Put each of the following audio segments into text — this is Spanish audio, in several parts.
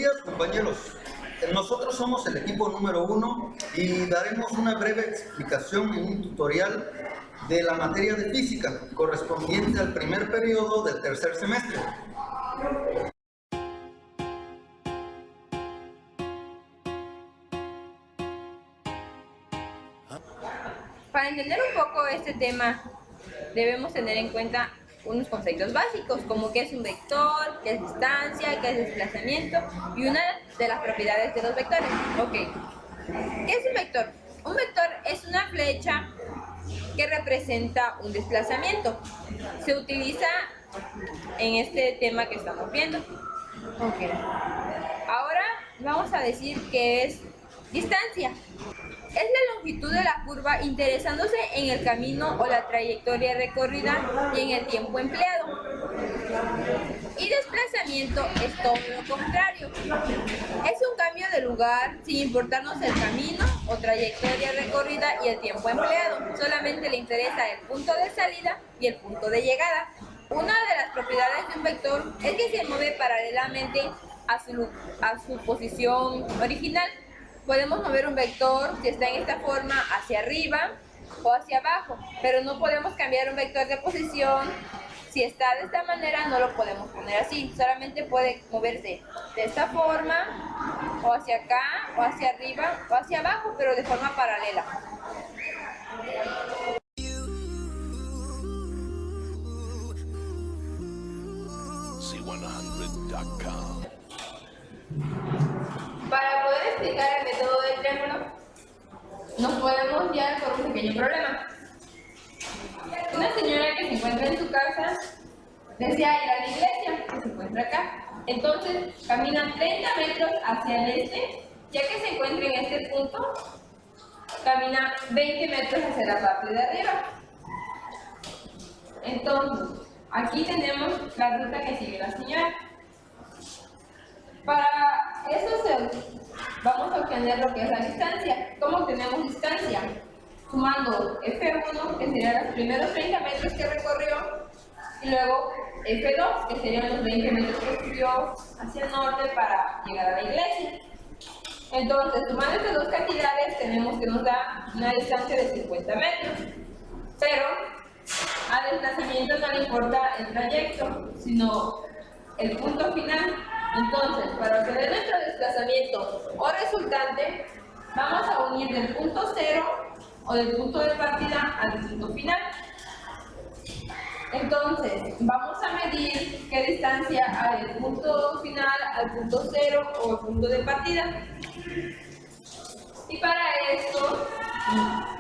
días, compañeros. Nosotros somos el equipo número 1 y daremos una breve explicación en un tutorial de la materia de física correspondiente al primer periodo del tercer semestre. Para entender un poco este tema, debemos tener en cuenta unos conceptos básicos, como qué es un vector, qué es distancia, qué es desplazamiento y una de las propiedades de los vectores. Ok, ¿qué es un vector? Un vector es una flecha que representa un desplazamiento. Se utiliza en este tema que estamos viendo. Ok, ahora vamos a decir qué es distancia. Es la longitud de la curva interesándose en el camino o la trayectoria recorrida y en el tiempo empleado. Y desplazamiento es todo lo contrario. Es un cambio de lugar sin importarnos el camino o trayectoria recorrida y el tiempo empleado. Solamente le interesa el punto de salida y el punto de llegada. Una de las propiedades de un vector es que se mueve paralelamente a su posición original. Podemos mover un vector si está en esta forma hacia arriba o hacia abajo, pero no podemos cambiar un vector de posición. Si está de esta manera no lo podemos poner así, solamente puede moverse de esta forma o hacia acá o hacia arriba o hacia abajo, pero de forma paralela. C100.com. Para poder explicar el método del triángulo, nos podemos guiar por un pequeño problema. Una señora que se encuentra en su casa desea ir a la iglesia, que se encuentra acá. Entonces, camina 30 metros hacia el este, ya que se encuentra en este punto, camina 20 metros hacia la parte de arriba. Entonces, aquí tenemos la ruta que sigue la señora. Para eso vamos a obtener lo que es la distancia. ¿Cómo obtenemos distancia? Sumando F1, que serían los primeros 30 metros que recorrió, y luego F2, que serían los 20 metros que subió hacia el norte para llegar a la iglesia. Entonces, sumando estas dos cantidades, tenemos que nos da una distancia de 50 metros. Pero al desplazamiento no le importa el trayecto, sino el punto final. Entonces, para obtener nuestro desplazamiento o resultante, vamos a unir del punto 0 o del punto de partida al punto final. Entonces, vamos a medir qué distancia hay del punto final al punto 0 o al punto de partida. Y para esto,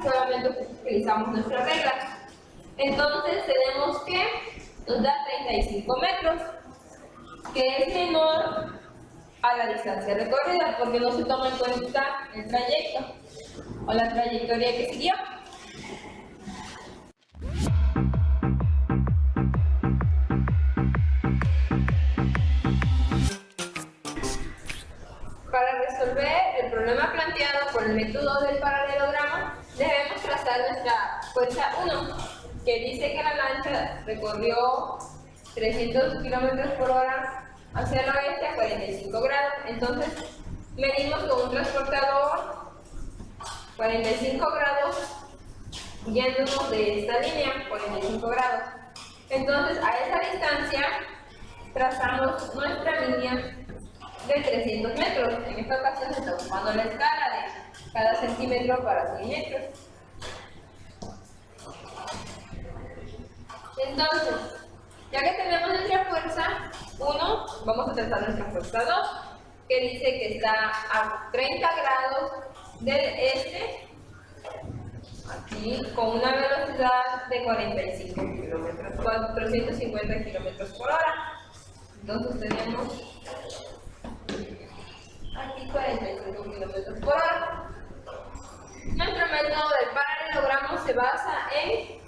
solamente utilizamos nuestra regla. Entonces, tenemos que nos da 35 metros. Que es menor a la distancia recorrida, porque no se toma en cuenta el trayecto o la trayectoria que siguió. Para resolver el problema planteado por el método del paralelogramo, debemos trazar nuestra fuerza 1, que dice que la lancha recorrió 300 km por hora hacia el oeste a 45 grados. Entonces, medimos con un transportador 45 grados, yéndonos de esta línea, 45 grados. Entonces, a esa distancia, trazamos nuestra línea de 300 metros. En esta ocasión se está ocupando la escala de cada centímetro para 100 metros. Entonces, ya que tenemos nuestra fuerza 1, vamos a trazar nuestra fuerza 2, que dice que está a 30 grados del este, aquí, con una velocidad de 45 kilómetros, 450 kilómetros por hora. Entonces tenemos aquí 45 kilómetros por hora. Nuestro método del paralelogramo se basa en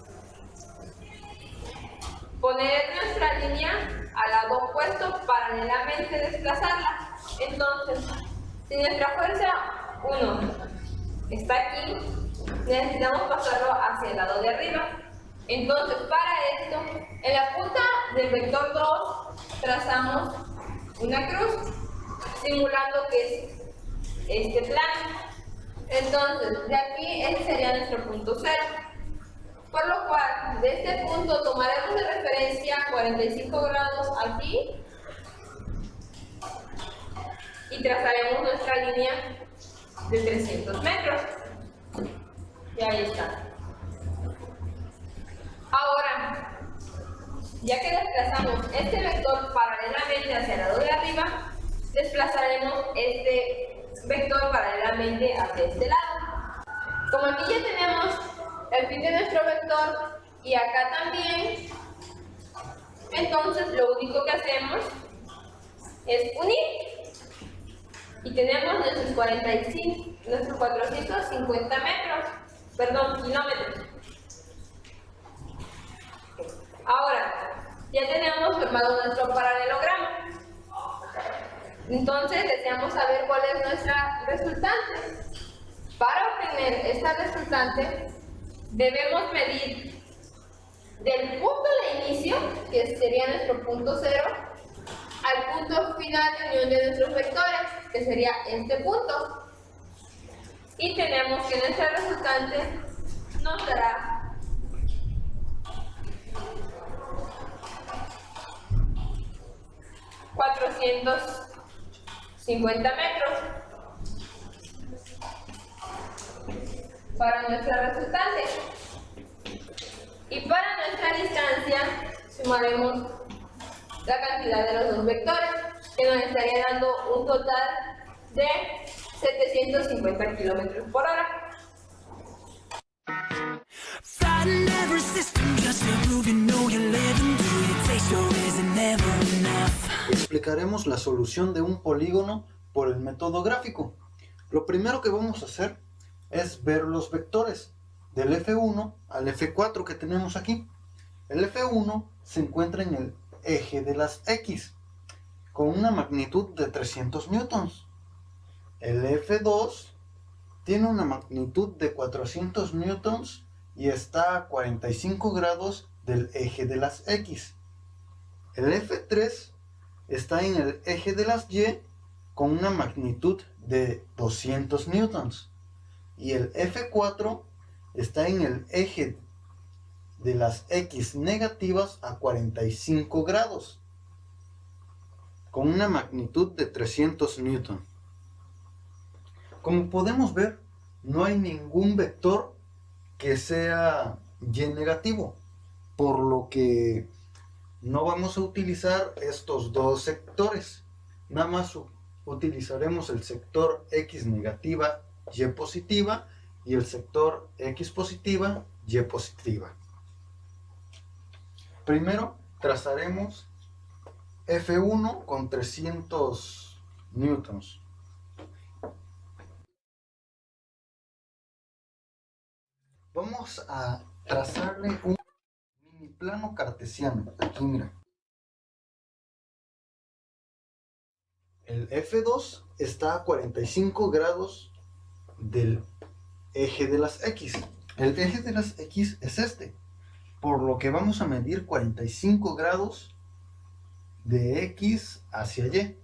poner nuestra línea al lado opuesto, paralelamente desplazarla. Entonces, si nuestra fuerza 1 está aquí, necesitamos pasarlo hacia el lado de arriba. Entonces, para esto, en la punta del vector 2 trazamos una cruz. simulando que es este plano. Entonces, de aquí este sería nuestro punto cero. Por lo cual, de este punto tomaremos de referencia 45 grados aquí y trazaremos nuestra línea de 300 metros. Y ahí está. Ahora, ya que desplazamos este vector paralelamente hacia el lado de arriba, desplazaremos este vector paralelamente hacia este lado. Como aquí ya tenemos el fin de nuestro vector y acá también, entonces lo único que hacemos es unir y tenemos nuestros 450 kilómetros. Ahora, ya tenemos formado nuestro paralelogramo. Entonces deseamos saber cuál es nuestra resultante. Para obtener esta resultante, debemos medir del punto de inicio, que sería nuestro punto cero, al punto final de unión de nuestros vectores, que sería este punto. Y tenemos que nuestra resultante nos dará 450 metros para nuestra resultante. Y para nuestra distancia sumaremos la cantidad de los dos vectores, que nos estaría dando un total de 750 kilómetros por hora. Explicaremos la solución de un polígono por el método gráfico. Lo primero que vamos a hacer es ver los vectores del F1 al F4 que tenemos aquí. El F1 se encuentra en el eje de las X con una magnitud de 300 newtons. El F2 tiene una magnitud de 400 newtons y está a 45 grados del eje de las X. El F3 está en el eje de las Y con una magnitud de 200 newtons. Y el F4 está en el eje de las X negativas a 45 grados con una magnitud de 300 newtons. Como podemos ver, no hay ningún vector que sea Y negativo, por lo que no vamos a utilizar estos dos sectores. Nada más utilizaremos el sector X negativa, Y positiva y el sector X positiva, Y positiva. Primero trazaremos F1 con 300 newtons. Vamos a trazarle un mini plano cartesiano. Aquí mira. El F2 está a 45 grados del eje de las X. El eje de las X es este, por lo que vamos a medir 45 grados de X hacia Y.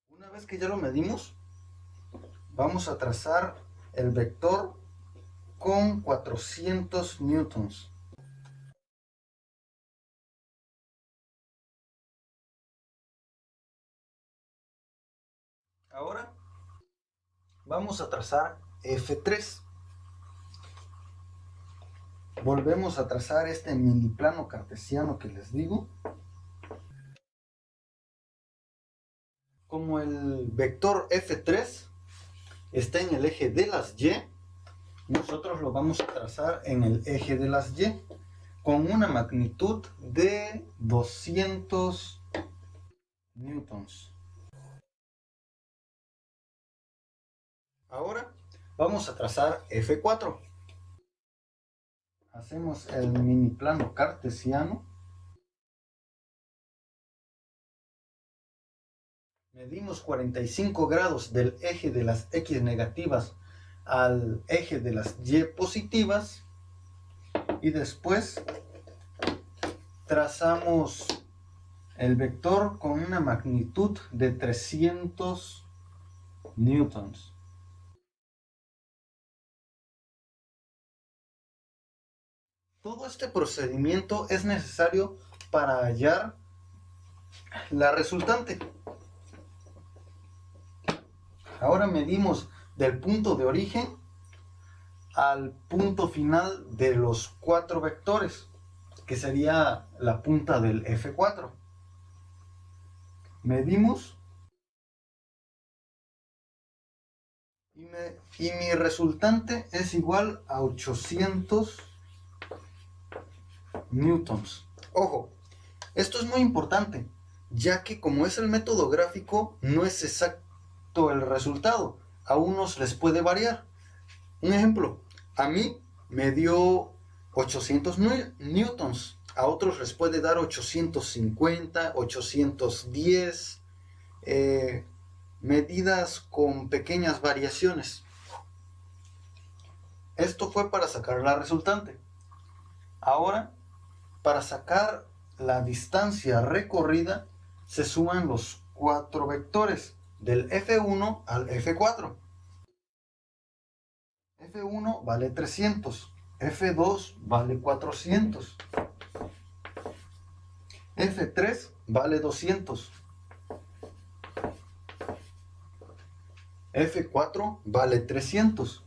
Una vez que ya lo medimos, vamos a trazar el vector con 400 newtons. Ahora vamos a trazar F3. Volvemos a trazar este mini plano cartesiano que les digo. Como el vector F3 está en el eje de las Y, nosotros lo vamos a trazar en el eje de las Y con una magnitud de 200 newtons. Ahora vamos a trazar F4. Hacemos el mini plano cartesiano. Medimos 45 grados del eje de las X negativas al eje de las Y positivas y después trazamos el vector con una magnitud de 300 newtons. Todo este procedimiento es necesario para hallar la resultante. Ahora medimos del punto de origen al punto final de los 4 vectores, que sería la punta del F4. Medimos y mi resultante es igual a 800 newtons. Ojo, esto es muy importante, ya que como es el método gráfico, no es exacto el resultado. A unos les puede variar. Un ejemplo, a mí me dio 800 newtons, a otros les puede dar 850, 810, medidas con pequeñas variaciones. Esto fue para sacar la resultante. Ahora, para sacar la distancia recorrida, se suman los 4 vectores, del F1 al F4. F1 vale 300, F2 vale 400, F3 vale 200, F4 vale 300.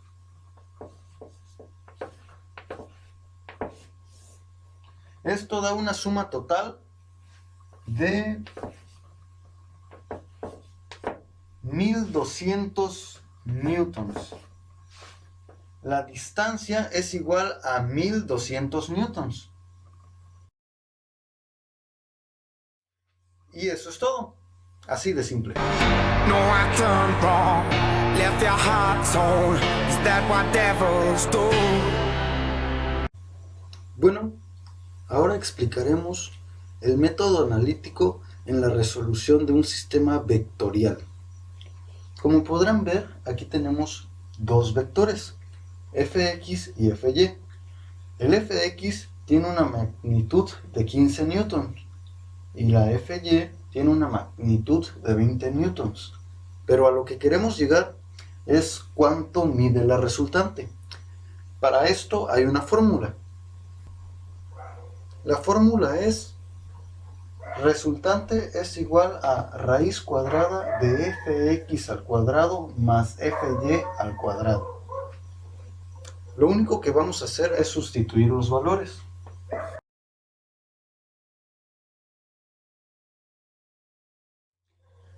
Esto da una suma total de 1200 newtons. La distancia es igual a 1200 newtons. Y eso es todo. Así de simple. No, I turned wrong, left your heart torn. Is that what devils do? Bueno, ahora explicaremos el método analítico en la resolución de un sistema vectorial. Como podrán ver, aquí tenemos 2 vectores, Fx y Fy. El Fx tiene una magnitud de 15 newtons y la Fy tiene una magnitud de 20 newtons. Pero a lo que queremos llegar es cuánto mide la resultante. Para esto hay una fórmula. La fórmula es: resultante es igual a raíz cuadrada de Fx al cuadrado más Fy al cuadrado. Lo único que vamos a hacer es sustituir los valores.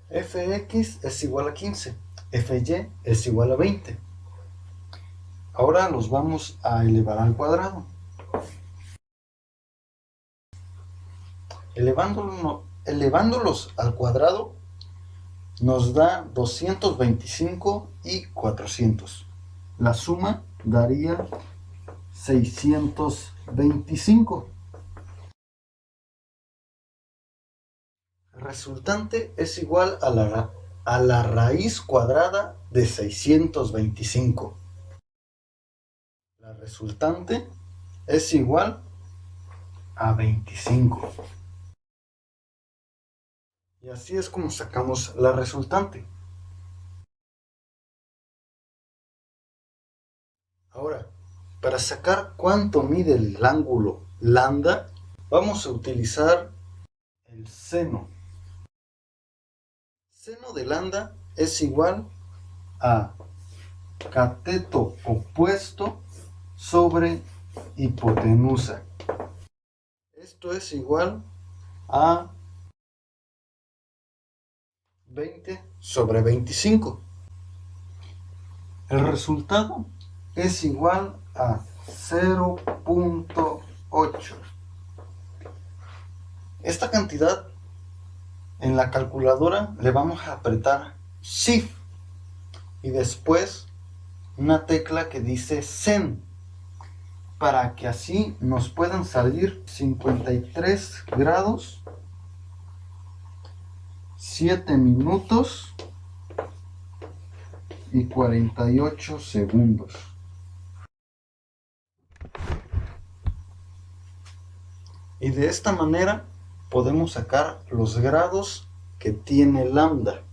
Fx es igual a 15, Fy es igual a 20. Ahora los vamos a elevar al cuadrado. Elevándolos al cuadrado nos da 225 y 400. La suma daría 625. El resultante es igual a la raíz cuadrada de 625. La resultante es igual a 25. Y así es como sacamos la resultante. Ahora, para sacar cuánto mide el ángulo lambda, vamos a utilizar el seno. Seno de lambda es igual a cateto opuesto sobre hipotenusa. Esto es igual a 20 sobre 25. El resultado es igual a 0.8. Esta cantidad en la calculadora le vamos a apretar Shift y después una tecla que dice Sen, para que así nos puedan salir 53 grados, 7 minutos y 48 segundos. Y de esta manera podemos sacar los grados que tiene lambda.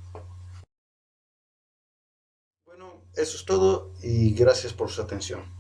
Bueno, eso es todo y gracias por su atención.